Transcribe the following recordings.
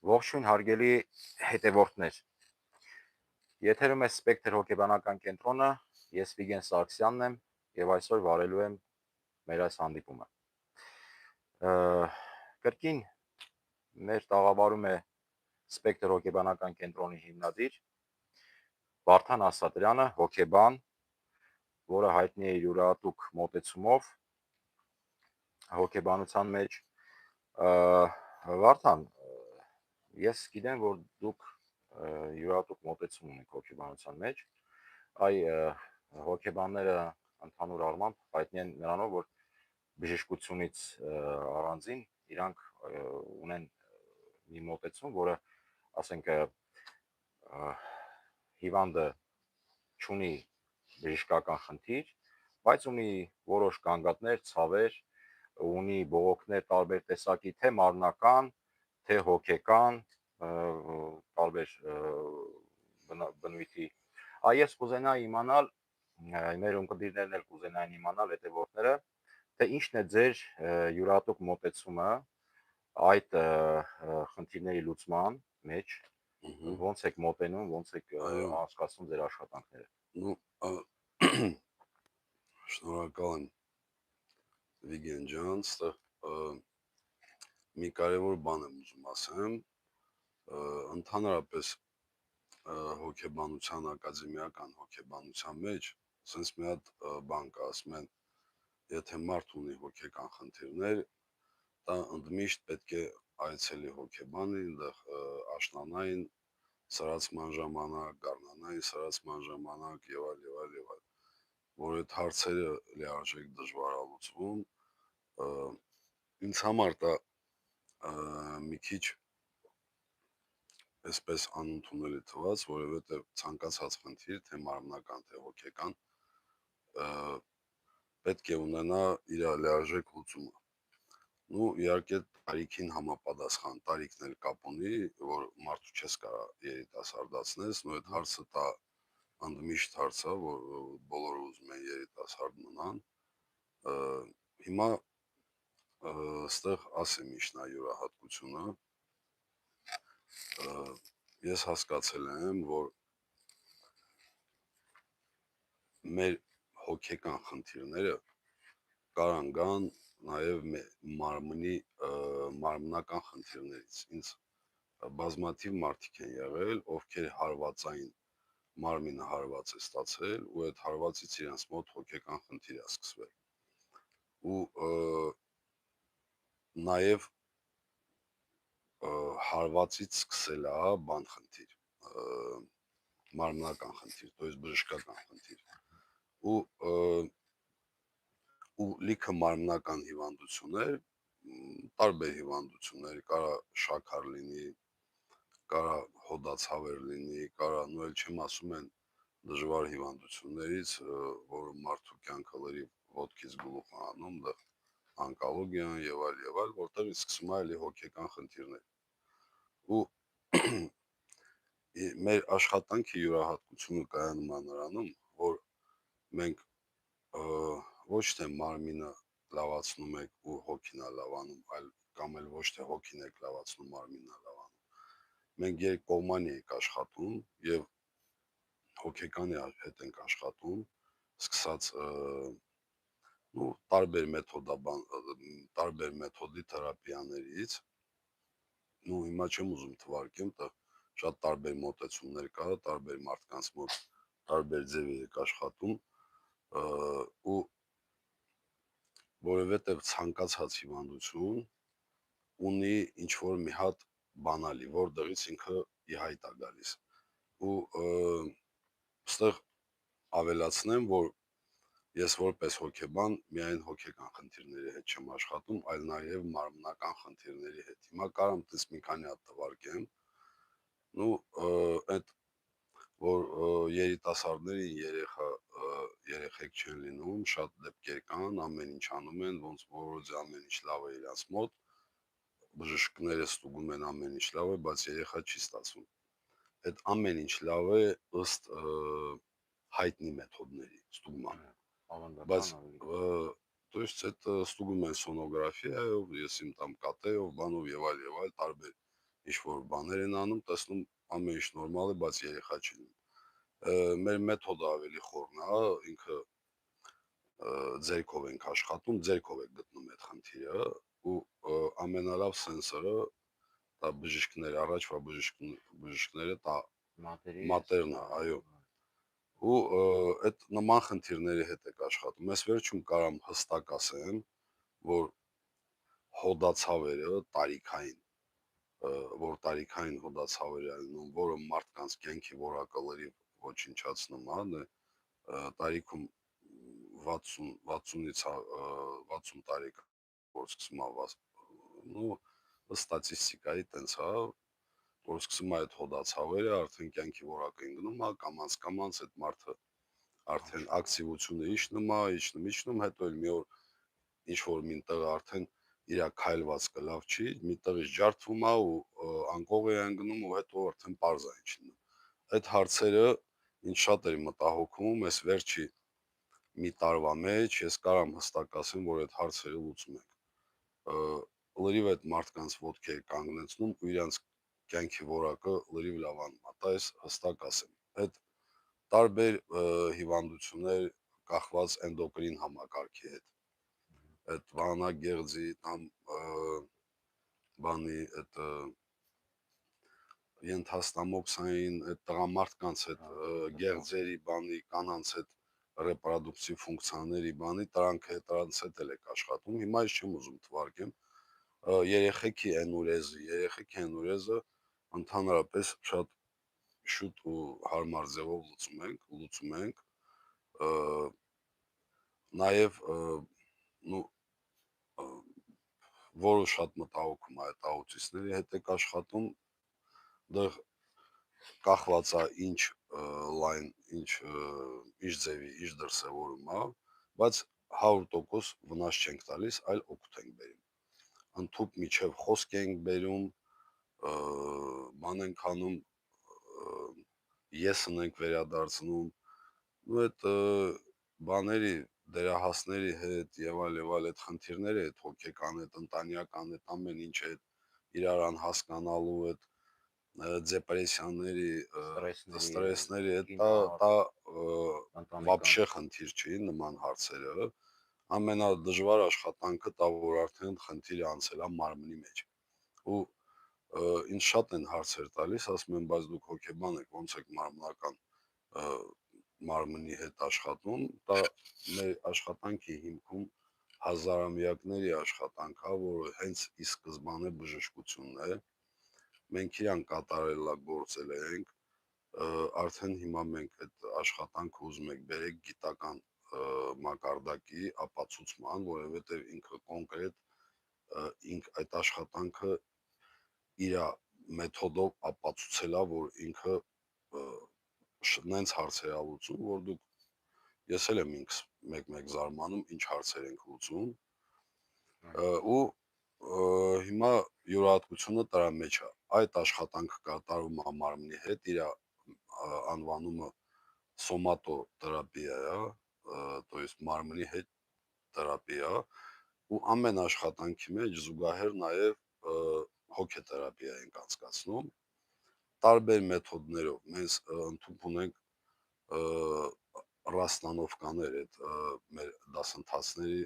Ողջույն հարգելի հետևորդներ։ Եթերում է Սպեկտր հոգեբանական կենտրոնը, ես Վիգեն Սարգսյանն եմ եւ այսօր վարելու եմ մեր այս հանդիպումը։ Կրկին մեր տաղավարում է Սպեկտր հոգեբանական կենտրոնի հիմնադիր Վարդան Ասատրյանը, հոգեբան, որը հայտնի է իր յուրահատուկ մոտեցումով հոգեբանության մեջ։ Վարդան, ես գիտեմ, որ դուք յուրահատուկ մոտեցում ունեք հոգեբանության մեջ, հոգեբանները ընդհանուր առմամբ հայտնի են նրանով, որ բժշկությունից առանձին իրանք ունեն մի մոտեցում, որը, ասենք, հիվանդը չունի բժշկական խնդիր, բայց ունի որոշ գանգատներ, ցավեր, ունի բողոքներ տարբեր տեսակի, թե մարմնական, թե հոգեկան, տարբեր բնույթի։ Ես կուզենայի իմանալ, մեր ունկնդիրներն էլ կուզենային իմանալ, հետևորդները, թե ինչն է ձեր յուրահատուկ մոտեցումը այդ խնդիրների լուծման մեջ, ոնց եք մոտենում, ոնց եք անցկացնում ձեր աշխատանքները։ Շնորհակալ եմ Վիգեն ջան, մի կարևոր բան եմ ուզում ասեմ, ընդհանրապես հոգեբանության, ակադեմիական հոգեբանության մեջ sense մի հատ բան կա, ասում են, եթե մարդ ունի հոգեկան խնդիրներ, դա ընդմիշտ պետք է այցելի հոգեբանի, այնտեղ աշնանային սրացման ժամանակ, գարնանային սրացման ժամանակ եւ այլ, որ այդ հարցերը լիարժեք դժվար է լուծվում, ինձ համար դա մի քիչ այսպես անընդունելի թվաց, որովհետև ցանկացած խնդիր, թե մարմնական, թե հոգեկան, պետք է ունենա իր լիարժեք լուծումը։ Իհարկե տարիքին համապատասխան, տարիքն էլ կապ ունի, որ մարդու չես կարա երիտասարդացնես, այդ հարցը դա ընդմիշտ հարց է, որ բոլորը ուզում են երիտասարդ մնան։ Հիմա ստեղ ասեմ ինչն է յուրահատկությունը։ Ես հասկացել եմ, որ մեր հոգեկան խնդիրները կարան գան նաև մարմնական խնդիրներից։ Ինձ բազմաթիվ մարդիկ են եղել, ովքեր հարվածային մարմինը հարված է ստացել ու այդ հարվածից իրենց մոտ հոգեկան խնդիր է սկսվել։ Ու նաև հարվածից սկսել է բան խնդիր, մարմնական խնդիր, то есть բժշկական խնդիր։ Ու լիքը մարմնական հիվանդություններ, տարբեր հիվանդություններ, կարա շաքար լինի, կարա հոդացավեր լինի, կարա, էլ չեմ ասում են դժվար հիվանդություններից, որը մարդու կյանքը լրիվ ոտքից գլուխ է անում, դա օնկոլոգիան եւ այլ, որտեղ սկսում է էլի հոգեկան խնդիրներ։ Ու մեր աշխատանքի յուրահատկությունը կայանում է նրանում, որ մենք ոչ թե մարմինը լավացնում եք ու հոգին է լավանում, այլ կամ էլ ոչ թե հոգին եք լավացնում, մարմինն է լավանում։ Մենք երկկողմանի ենք աշխատում եւ հոգեկանի հետ ենք աշխատում, սկսած տարբեր մեթոդի թերապիաներից, հիմա չեմ ուզում թվարկեմ, շատ տարբեր մոտեցումներ կա, տարբեր մարդկանց մոտ տարբեր ձևի եք աշխատում, ու որովհետև ցանկացած հիվանդություն ունի ինչ-որ մի հատ բանալի, որտեղից ինքը ի հայտ է գալիս։ Ու ստեղ ավելացնեմ, որ ես որպես հոգեբան միայն հոգեկան խնդիրների հետ չեմ աշխատում, այլ նաև մարմնական խնդիրների հետ։ Հիմա կարամ տես մի քանի հատ թվարկեմ, այդ որ երիտասարդներին երեխեք չեն լինում, շատ դեպքեր կան, ամեն ինչ անում են, ոնց որ ամեն ինչ լավ է իրաց մոտ, բժիշկները ստուգում են ամեն ինչ լավ է, բայց երեխա չի ստացվում։ Այդ ամեն ինչ լավ է ըստ հայտնի մեթոդների ստուգման։ Բայց то есть это ստուգում են սոնոգրաֆիայով, ես իմ տամ կատեով, բանով եւ այլ տարբեր ինչ-որ բաներ են անում, տեսնում ամեն ինչ նորմալ է, բայց երեխա չի լինում։ Մեր մեթոդը ավելի խորն է, ինքը ձերքով ենք աշխատում, ձերքով եք գտնում այդ խնդիրը ու ամենալավ սենսորը դա բժիշկները, առաջվա բժիշկները դա մատերն է, այո։ Ու այդ նման խնդիրների հետ եք աշխատում։ Ես վերջում կարամ հստակ ասեմ, որ հոդացավերը տարիքային, որ տարիքային հոդացավեր է լինում, որը մարդկանց կյանքի որակը լրիվ ոչնչացնում է, տարիքում 60-ից 60 տարեկան որ սկսում է նու ստատիստիկայի տենց է, որ սկսում է այդ հոդացավերը արդեն կյանքի որակը ընկնում է, կամաց այդ մարդը արդեն ակտիվությունը իջնում, հետո էլ մի օր ինչ որ մինտեղ արդեն իր քայլվածքը լավ չի, միտեղից ջարդվում է ու անկող է ընկնում ու հետո արդեն པարզ է ինչ լինում։ Այդ հարցերը ինձ շատ էր մտահոգում, այս վերջի մի տարվա մեջ ես կարամ հստակ ասեմ, որ այդ հարցերը լուծում ենք։ Լրիվ այդ մարդկանց ոտքի է կանգնեցնում ու իրանց կյանքի որակը լրիվ լավանում է, դա ես հստակ ասեմ։ Այդ տարբեր հիվանդություններ կախված էնդոկրին համակարգի հետ, այդ վահանագեղձի կամ բանի այդ ենթաստամոքսային այդ տղամարդկանց այդ գեղձերի բանի կանանց այդ ռեպրոդուկտիվ ֆունկցիաների բանի դրանք հետ էլ եք աշխատում։ Հիմա ես չեմ ուզում թվարկեմ երեխեքի էնուրեզը ընդհանրապես շատ շուտ ու հարմար ձևով լուծում ենք նաև որը շատ մտահոգում է այդ աուտիստների հետ եք աշխատում, դեռ կախված է ինչ լայն, ինչ ձևի, ինչ դրսևորում է, բայց 100% վնաս չենք տալիս, այլ օգուտ ենք բերում։ Ընդհուպ միջև խոսք ենք բերում, բան ենք անում, եսն ենք վերադարձնում, ու այդ բաների դերահասների հետ եւ այլ այդ խնդիրները, այդ հոգեկան, այդ ընտանեկան, այդ ամեն ինչ այդ իրար անհասկանալու, այդ դեպրեսիաների, ստրեսների, դա вообще խնդիր չի նման հարցերը։ Ամենադժվար աշխատանքը դա որ արդեն խնդիրը անցել է մարմնի մեջ։ Ու ինձ շատ են հարցեր տալիս, ասում են, բայց դուք հոգեբան եք, ոնց եք մարմնական մարմնի հետ աշխատում, դա մեր աշխատանքի հիմքում հազարամյակների աշխատանք է, որը հենց ի սկզբանե բժշկությունն է, մենք իրան կատարելագործել ենք, արդեն հիմա մենք այդ աշխատանքը ուզում ենք բերենք գիտական մակարդակի ապացուցման, որովհետև ինքը կոնկրետ այդ աշխատանքը իր մեթոդով ապացուցել է, որ ինքը նենց հարցեր է լուծում, որ դուք ես էլ եմ ինքս մեկ-մեկ զարմանում, ինչ հարցեր ենք լուծում, ու հիմա յուրահատկությունը դրա մեջ է։ Այդ աշխատանքը կատարում է մարմնի հետ, իր անվանումը սոմատոթերապիա է, то есть մարմնի հետ թերապիա, ու ամեն աշխատանքի մեջ զուգահեռ նաև հոգեթերապիա ենք անցկացնում, տարբեր մեթոդներով, մենք ընդհանուր ունենք ռաստանովկաներ, այդ մեր դասընթացների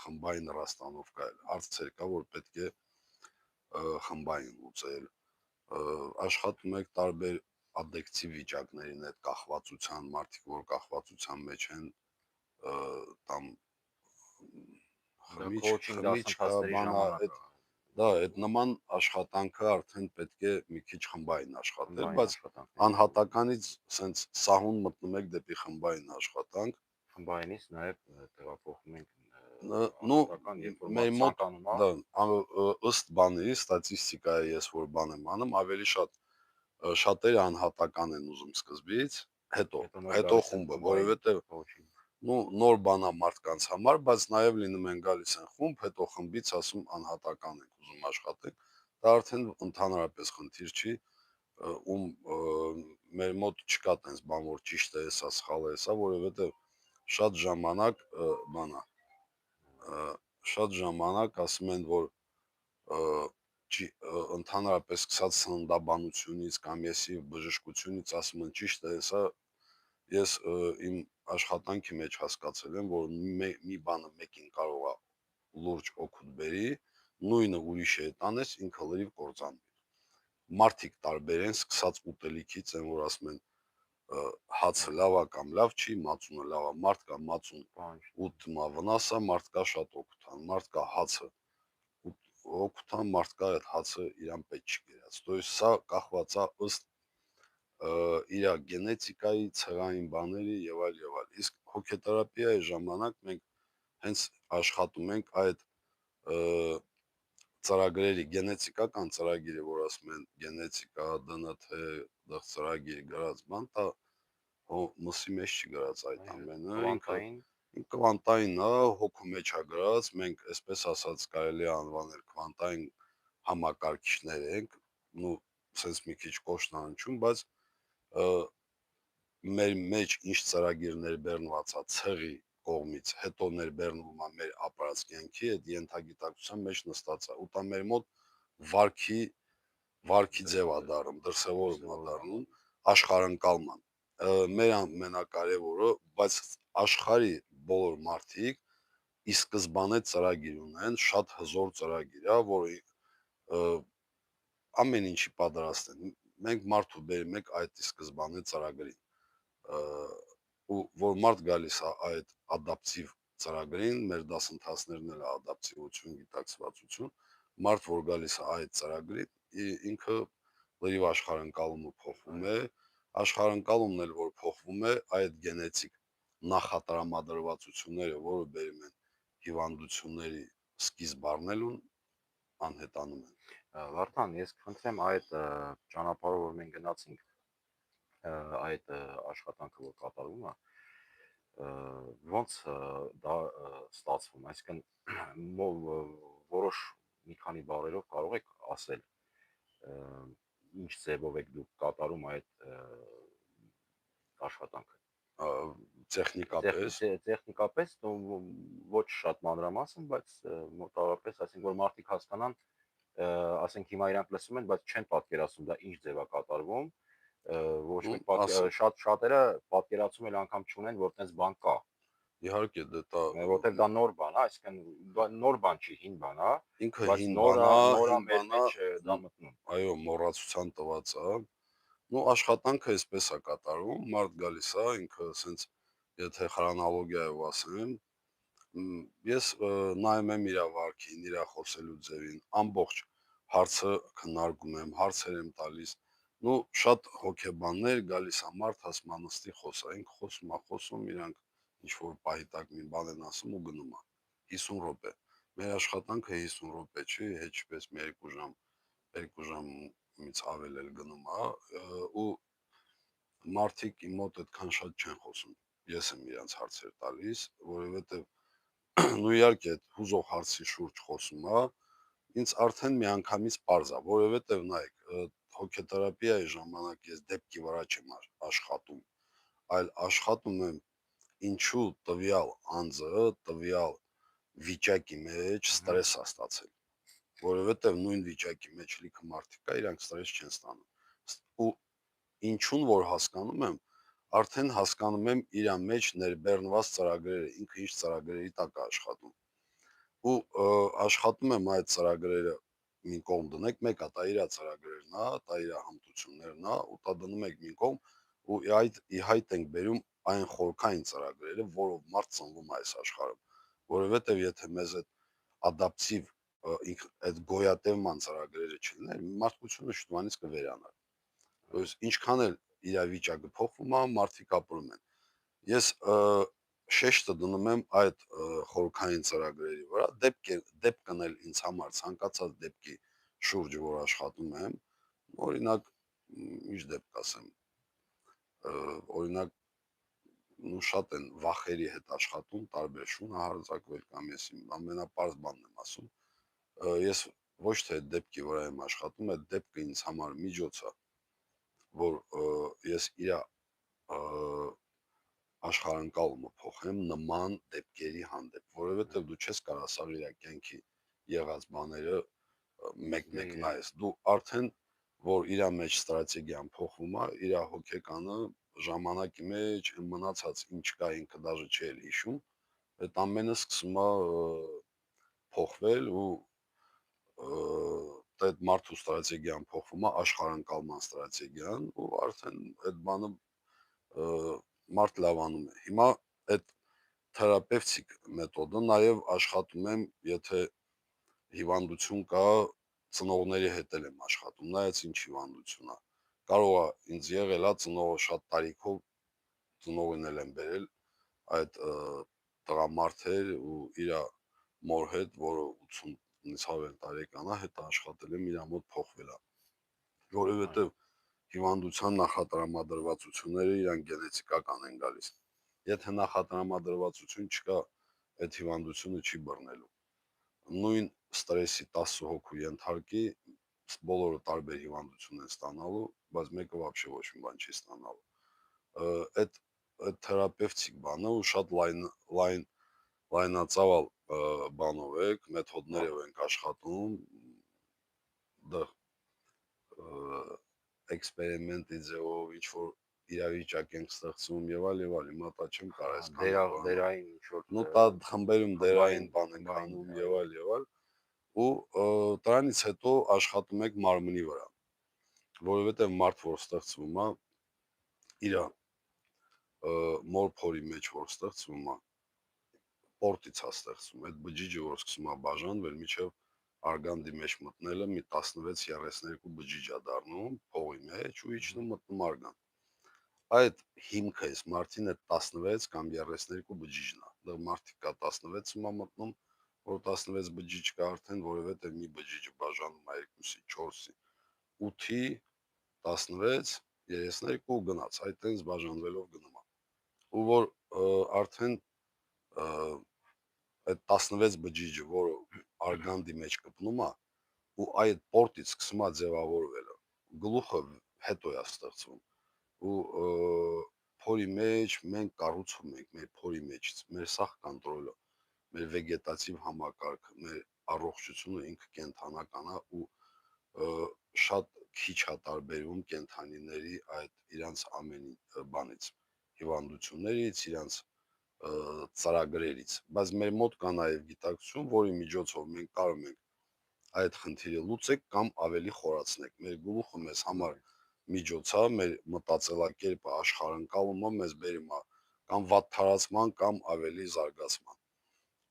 խմբային ռաստանովկա էլ, հարցեր կա, որ պետք է խմբային լուծել, աշխատում ենք տարբեր ադեկտիվ վիճակներին, այդ կախվածության, մարդիկ, որ կախվածության մեջ են, там խմիչքա, բանա, դա այդ նման աշխատանքը արդեն պետք է մի քիչ խմբային աշխատել, բայց անհատականից սենց սահուն մտնում եք դեպի խմբային աշխատանք։ Խմբայինից նաև տեղափոխում ենք մեր մոտ ըստ բանի ստատիստիկայի ես որ բան եմ անում, ավելի շատերը անհատական են ուզում սկզբից, հետո խումբը, որովհետև նոր բանա մարդկանց համար, բայց նաև լինում են գալիս են խումբ, հետո խմբից ասում անհատական ենք ուզում աշխատել, դա արդեն ընդհանրապես խնդիր չի, մեր մոտ չկա տենց բան, որ ճիշտ է հեսա, սխալ է հեսա, որովհետև շատ ժամանակ ասում են, որ ընդհանրապես սկսած սննդաբանությունից կամ եսի բժշկությունից ասում են ճիշտ է, հեսա ես իմ աշխատանքի մեջ հասկացել եմ, որ մի բանը մեկին կարող է լուրջ օգուտ բերի, նույնը ուրիշի հետ անես, ինքը լրիվ կործանվի։ Մարդիկ տարբեր են, սկսած ուտելիքից են, որ ասում են հացը լավ է կամ լավ չի, մածունը լավ է, մարդ կա մածուն ուտմա վնաս է, մարդ կա շատ օգուտան, մարդ կա հացը օգուտան, մարդ կա այդ հացը իրան պետք չի գերած։ То есть սա կախված է ըստ իր գենետիկայի, ցեղային բաների եւ այլ եւ այլ։ Իսկ հոգեթերապիայի ժամանակ մենք հենց աշխատում ենք այդ ծրագրերի գենետիկական ծրագիրը, որ ասում են գենետիկա, ԴՆԹ, դղ ծրագիր գրած բան, դա մսի մեջ չի գրած այդ ամենը, ինքը կվանտային է, հոգու մեջ է գրած, մենք այսպես ասած կարելի է անվանել կվանտային համակարգիչներ ենք, նու sense մի քիչ կոշնանչում, բայց մեր մեջ ինչ ծրագիր ներբեռնված է ցեղի կողմից, հետո ներբեռնվում է մեր ապրած կյանքի այդ ենթագիտակցության մեջ նստած է, ու դա մեր մոտ վարքի ձև է դառնում, դրսևորում է դառնում, աշխարհընկալման։ Մեր ամենակարևորը, բայց աշխարհի բոլոր մարդիկ ի սկզբանե ծրագիր ունեն, շատ հզոր ծրագիր է, որը ամեն ինչի պատրաստ են։ Մենք մարդու բերում ենք այդ ի սկզբանե ծրագրին, ու որ մարդ գալիս է այդ ադապտիվ ծրագրին, մեր դասընթացներն էլ ադապտիվություն, գիտակցվածություն, մարդ որ գալիս է այդ ծրագրին, ինքը լրիվ աշխարհընկալումը փոխվում է, աշխարհընկալումն էլ որ փոխվում է, այդ գենետիկ նախատրամադրվածությունները, որը բերում են հիվանդությունների սկիզբ առնելուն, անհետանում են։ Վարդան, ես կխնդրեմ այդ ճանապարհով, որ մենք գնացինք, այդ աշխատանքը, որ կատարվում է, ոնց դա ստացվում, այսինքն որոշ մի քանի բառերով կարող եք ասել, ինչ ձևով եք դուք կատարում այդ աշխատանքը։ Տեխնիկապես, ոչ շատ մանրամասն, բայց մոտավորապես, այսինքն որ մարդիկ հասկանան, ասենք հիմա իրանք լսում են, բայց չեն պատկերացնում դա ինչ ձև է կատարվում, ոչ մեկ շատերը պատկերացում էլ անգամ չունեն, որ տենց բան կա։ Իհարկե դա որտեղ դա նոր բան է, այսինքն նոր բան չի, հին բան է, ինքը բայց հին նոր բան մեր մեջ դա մտնում։ Այո, մոռացության տված է։ Ну աշխատանքը այսպես է կատարվում, մարդ գալիս է, ինքը ասենց եթե խրոնոլոգիայով ասեմ, ես նայում եմ իր վարքին, իր խոսելու ձևին, ամբողջ հարցը քննարկում եմ, հարցեր եմ տալիս։ Ну շատ հոգեբաններ գալիս է մարդ հասմանստի խոսա, ինքը խոսում, իրանք ինչ որ պահի տակ մի բան են ասում ու գնում է 50 րոպե։ Մեր աշխատանքը 50 րոպե չի, հեչպես մի 2 ժամից ավել էլ գնում է, ու մարդիկ իմ մոտ այդքան շատ չեն խոսում։ Ես եմ իրանց հարցեր տալիս, որովհետև նու իհարկե այդ հուզող հարցի շուրջ խոսում է, ինձ արդեն միանգամից պարզ է, որովհետև նայեք, հոգեթերապիայի ժամանակ ես դեպքի վրա չեմ աշխատում, այլ աշխատում եմ ինչու տվյալ անձը, տվյալ վիճակի մեջ ստրես է ստացել, որովհետև նույն վիճակի մեջ լիքը մարդիկ կա, իրանք ստրես չեն ստանում, ու ինչուն որ հասկանում եմ, արդեն հասկանում եմ իր մեջ ներբեռնված ծրագրերը, ինքը ինչ ծրագրերի տակ է աշխատում, ու աշխատում եմ այդ ծրագրերը մի կողմ դնեք, մեկը դա իր ծրագրերն է, դա իր հմտություններն է, ու դա դնում եք մի կողմ, ու ի հայտ ենք բերում այն խորքային ծրագրերը, որով մարդ ծնվում է այս աշխարհում, որովհետև եթե մեզ այդ ադապտիվ այդ գոյատևման ծրագրերը չլիներ, մարդկությունը շուտվանից կվերանար։ То есть ինչքան էլ իրավիճակը փոխվում է, մարդիկ ապրում են։ Ես շեշտը դնում եմ այդ խորքային ծրագրերի վրա, դեպքն էլ ինձ համար ցանկացած դեպքի շուրջ, որ աշխատում եմ, օրինակ, ինչ դեպք ասեմ, օրինակ շատ են վախերի հետ աշխատում, տարբեր շունահարձակվել կամ ես իմ ամենապարզ բանն եմ ասում, ես ոչ թե այդ դեպքի վրա եմ աշխատում, այդ դեպքը ինձ համար միջոց է, որ ես իր աշխարհընկալումը փոխեմ նման դեպքերի հանդեպ, որովհետև դու չես կարող սա իր կյանքի եղած բաները մեկ-մեկ Դե նայես, դու արդեն որ իր մեջ ստրատեգիան փոխվում է, իր հոգեկանը ժամանակի մեջ մնացած ինչ կա ինքը դաժե չի էլ հիշում, այդ ամենը սկսում է փոխվել ու այդ մարդու ստրատեգիան փոխվում է աշխարհընկալման ստրատեգիան ու արդեն այդ բանը մարդ լավանում է։ Հիմա այդ թերապևտիկ մեթոդը նաև աշխատում եմ, եթե հիվանդություն կա, ծնողների հետ էլ եմ աշխատում, նայած ինչ հիվանդություն է։ Կարող է ինձ եղել է ծնողը շատ տարիքով ծնողին էլ եմ բերել այդ տղամարդ էր ու իր մոր հետ, որը 80-ից ավելի տարեկան է, հետ աշխատել եմ, իր մոտ փոխվել է։ Որովհետև հիվանդության նախատրամադրվածությունները իրան գենետիկական են գալիս։ Եթե նախատրամադրվածություն չկա, այդ հիվանդությունը չի բռնելու։ Նույն ստրեսի 10 հոգու ենթարկի, բոլորը տարբեր հիվանդություն են ստանալու, բայց մեկը вообще ոչ մի բան չի ստանալու։ Այդ թերապևտիկ բանը ու շատ լայնածավալ բանով եք, մեթոդներով ենք աշխատում, դա էքսպերիմենտի ձևով ինչ որ իրավիճակ ենք ստեղծում եւ այլ, հիմա տա չեմ կարող այսքան դերային ինչ որ նո տա խմբերում դերային բան ենք անում եւ այլ ու դրանից հետո աշխատում ենք մարմնի վրա, որովհետեւ մարդ որ ստեղծվում է իր մոր փորի մեջ որ ստեղծվում է պորտից է ստեղծվում, այդ բջիջը որ սկսում է բաժանվել միջև արգանդի մեջ մտնելը մի 16-32 բջիջ է դառնում փողի մեջ ու իջնում մտնում արգան։ Այդ հիմքը էս մարդին այդ 16 կամ 32 բջիջն է։ Դա մարդիկ կա 16-ում է մտնում, որ 16 բջիջ կա արդեն, որովհետև մի բջիջը բաժանում է 2-ի, 4-ի, 8-ի, 16, 32 գնաց, այդ տենց բաժանվելով գնում է։ Ու որ արդեն այդ 16 բջիջը, որը արգանդի մեջ կպնում է, ու այդ պորտից սկսում է ձևավորվելը, գլուխը հետո է ստեղծվում, ու փորի մեջ մենք կառուցում ենք մեր փորի մեջից, մեր սախ կոնտրոլը, մեր վեգետատիվ համակարգը, մեր առողջությունը ինքը կենթանական է ու շատ քիչ է տարբերվում կենթանիների այդ իրանց ամեն բանից, հիվանդություններից, իրանց ծրագրերից, բայց մեր մոտ կա նաև գիտակցություն, որի միջոցով մենք կարող ենք այդ խնդիրը լուծենք կամ ավելի խորացնենք։ Մեր գլուխը մեզ համար միջոց է, մեր մտածելակերպը, աշխարհընկալումը մեզ բերում է կամ վատ թարացման կամ ավելի զարգացման։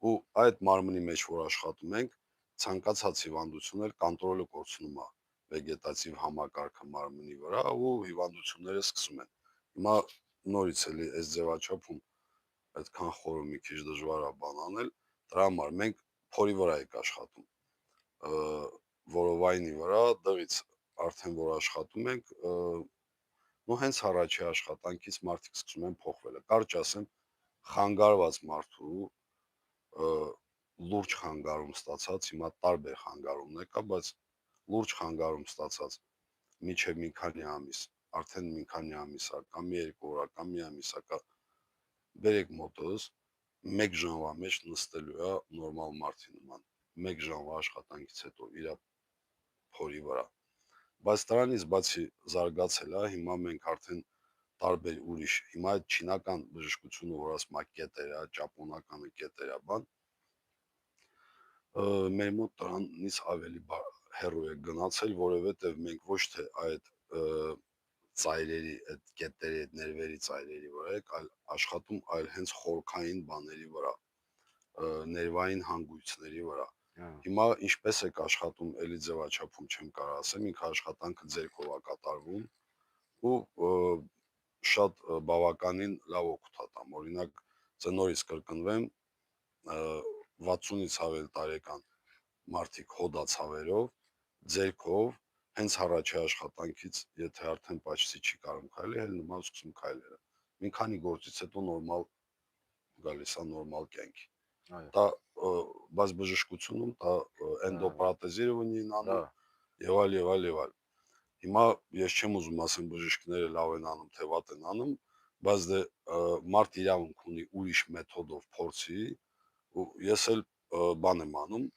Ու այդ մարմնի մեջ որ աշխատում ենք, ցանկացած հիվանդություն էլ կոնտրոլը կորցնում է վեգետատիվ համակարգը մարմնի վրա ու հիվանդությունները սկսում են։ Հիմա նորից էլի այս ձևաչափում այդքան խորը մի քիչ դժվար է բան անել, դրա համար մենք փորի վրա ենք աշխատում, որովայնի վրա, դղից արդեն որ աշխատում ենք, նո հենց առաջի աշխատանքից մարդիկ սկսում են փոխվել։ Կարճ ասեմ, խանգարված մարդու լուրջ խանգարում ստացած, հիմա տարբեր խանգարումներ կա, բայց լուրջ խանգարում ստացած միջև մի քանի ամիս, արդեն մի քանի ամիս է, կամ մի երկու օր, կամ մի ամիս է, բերեք մոտոս, 1 ժամվա մեջ նստելու է նորմալ մարդի նման, 1 ժամվա աշխատանքից հետո իր փորի վրա։ Բայց դրանից բացի զարգացել է, հիմա մենք արդեն տարբեր ուրիշ, հիմա այդ չինական բժշկությունը, որ ասում է կետեր է, ճապոնականը կետեր է, բան, մեր մոտ դրանից ավելի հեռու է գնացել, որովհետև մենք ոչ թե այդ ծայրերի, այդ կետերի, այդ ներվերի ծայրերի վրա եք, այլ աշխատում այլ հենց խորքային բաների վրա, ներվային հանգույցների վրա։ Հիմա ինչպես եք աշխատում, էլի ձևաչափում չեմ կարող ասեմ, ինքը աշխատանքը ձերքով է կատարվում ու շատ բավականին լավ օգուտ է տամ։ Օրինակ, նորից կրկնվեմ, 60-ից ավել տարեկան մարդիկ հոդացավերով, ձերքով, հենց առաջի աշխատանքից, եթե արդեն պաչցի չի կարող քայլել, հենց նման սկսում քայլելը։ Մի քանի գործից հետո նորմալ գալիս է նորմալ կյանքի։ Դա բայց բժշկությունում դա էնդոպրոթեզիրованիե են անում եւ այլ եւ այլ եւ այլ։ Հիմա ես չեմ ուզում ասեմ բժիշկները լավ են անում, թե վատ են անում, բայց դե մարդ իրավունք ունի ուրիշ մեթոդով փորձի ու ես էլ բան եմ անում,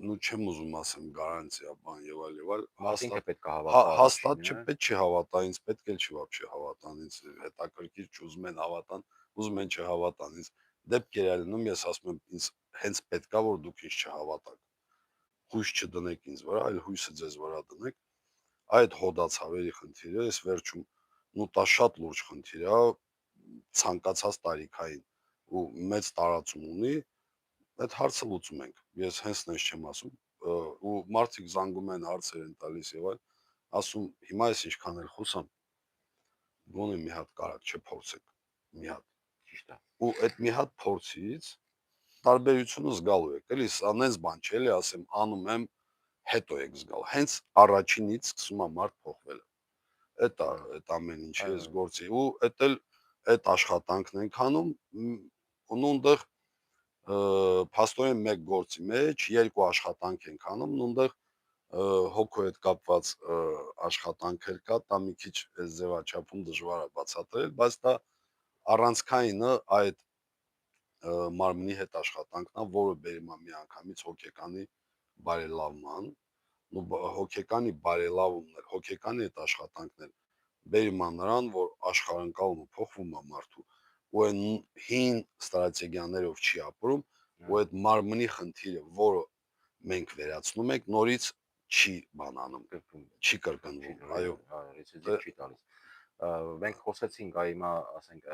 նու չեմ ուզում ասեմ գարանտիա բան եւ այլ եւ այլ Մարդինքը պետք է հավատա հաստատ առաջինը, չպետք չի հավատա ինձ պետք էլ չի вообще հավատան ինձ հետաքրքիր չուզում են հավատան ուզում են չհավատան ինձ դեպքեր է լինում ես ասում եմ ինձ հենց պետքա որ դուք ինձ չհավատաք հույս չդնեք ինձ վրա այլ հույսը ձեզ վրա դնեք այդ հոդացավերի խնդիրը ես վերջում նու տա շատ լուրջ խնդիր է ցանկացած տարիքային ու մեծ տարածում ունի այդ հարցը լուծում ենք ես հենց նենց չեմ ասում ու մարդիկ զանգում են հարցեր են տալիս եւ այլ ասում հիմա ես ինչքան էլ խոսամ գոնե մի հատ կարակ չփորձեք մի հատ ճիշտ է։ ու այդ մի հատ փորձից տարբերությունը զգալու եք էլի սա նենց բան չէ էլի ասեմ անում եմ հետո եք զգալ հենց առաջինից սկսում է մարդ փոխվել այդ ամեն ինչը ես գործի ու այդ էլ այդ աշխատանքն ենք անում ու նույնտեղ փաստորեն մեկ գործի մեջ երկու աշխատանք ենք անում նույնտեղ հոգու հետ կապված աշխատանքեր կա դա մի քիչ այս ձևաչափում դժվար է բացատրել բայց դա առանցքայինը այդ մարմնի հետ աշխատանքն է որը բերում է միանգամից հոգեկանի բարելավման ու հոգեկանի բարելավումն հոգեկանի այդ աշխատանքն էլ բերում է նրան որ աշխարհընկալումը փոխվում է մարդու ու այն հին ստրատեգիաներով չի ապրում ու այդ մարմնի խնդիրը որը մենք վերացնում ենք նորից չի բանանում չի կրկնվում այո ռեցիդիվ չի տալիս մենք խոսեցինք այ հիմա ասենք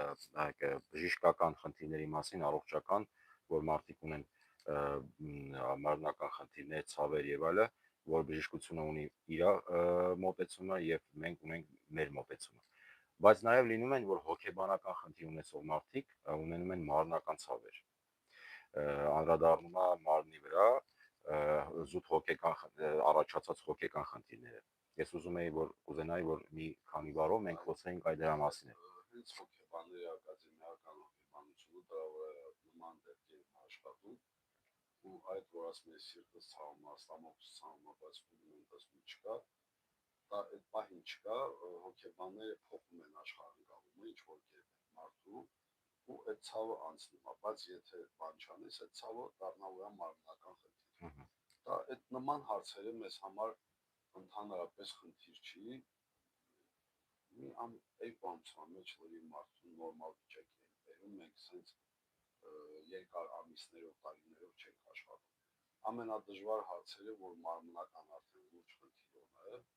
բժշկական խնդիրների մասին առողջական որ մարդիկ ունեն մարմնական խնդիրներ ցավեր եւ այլը որ բժշկությունը ունի իր մոտեցումը եւ մենք ունենք մեր մոտեցումը բայց նաեւ լինում են որ հոգեբանական խնդիր ունեցող մարդիկ ունենում են մարմնական ցավեր անդրադառնում է մարմնի վրա զուտ հոգեկան առաջացած հոգեկան խնդիրները ես ուզում եի որ կուզենայի որ մի քանի բառով մենք խոսենք այդ դրա մասին հենց հոգեբանների ակադեմիական հոգեբանությունը դրա վրա նման դեպքեր աշխատում ու այդ որ ասում ես սիրտը ցավում աստամոքս ցավում բայց ֆուտբոլում տեսնում չկա դա այդ պահին չկա հոգեբանները փոխում են աշխարհընկալումը ինչ որ կերպ մարդու ու այդ ցավը անցնում է բայց եթե բան չանես այդ ցավը դառնալու է մարմնական խնդիր դա այդ նման հարցերը մեզ համար ընդհանրապես խնդիր չի մի ամսվա մեջ լրի մարդու նորմալ վիճակի են բերում մենք սենց երկար ամիսներով տարիներով չենք աշխատում ամենադժվար հարցերը որ մարմնական արդեն լուրջ խնդիրներ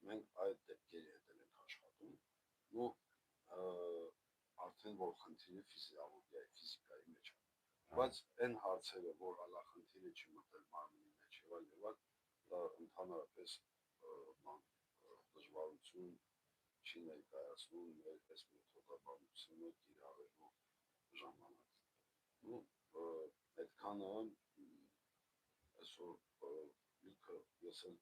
մենք այդ դեպքերի հետ ենք աշխատում ու արդեն որ խնդիրը ֆիզիոլոգիայի ֆիզիկայի մեջ է բայց այն հարցերը որ ալա խնդիրը չի մտել մարմնի մեջ եւ այլ դա ընդհանրապես դժվարություն չի ներկայացնում մեր այս մեթոդաբանությունը կիրառելու ժամանակ ու այդքանը այսօր լիքը ես էլ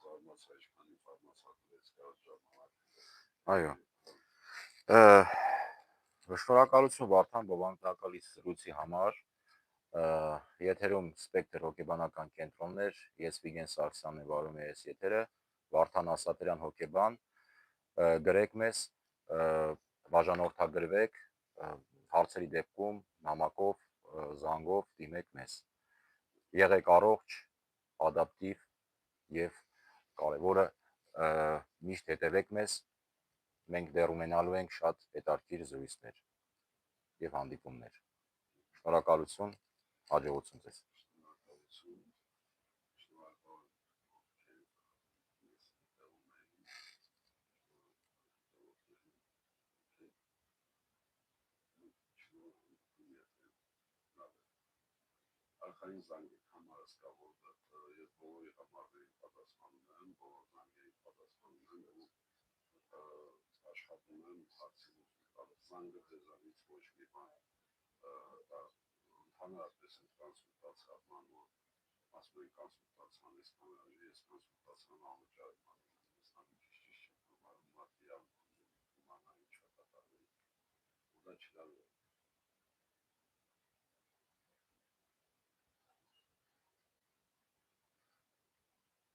զարմացա ինչքան ինֆորմացիա դրեց կար ժամանակ այո շնորհակալություն Վարդան բովանդակալի զրույցի համար եթերում սպեկտր հոգեբանական կենտրոններ ես Վիգեն Սարգսյանն եմ վարում ես եթերը Վարդան Ասատրյան հոգեբան գրեք մեզ բաժանորդագրվեք հարցերի դեպքում նամակով զանգով դիմեք մեզ եղեք առողջ ադապտիվ եւ կարևորը միշտ հետևեք մեզ մենք դեռ ունենալու ենք շատ հետաքրքիր զրույցներ եւ հանդիպումներ շնորհակալություն հաջողություն ձեզ Արխային զանգեք համարս կա որ ես բոլորի համարներին պատասխանում եմ բոլոր զանգերին պատասխանում եմ ու աշխատում եմ հարցի լուծում զանգը ձեզանից ոչ մի բան ընդհանրապես այդ կոնսուլտացիան որ ասում են կոնսուլտացիան ես կոնսուլտացիան անվճար եմ անում ճիշտ չեմ համարում մարդի իմանա ինչ է կատարվում ու դա չլավ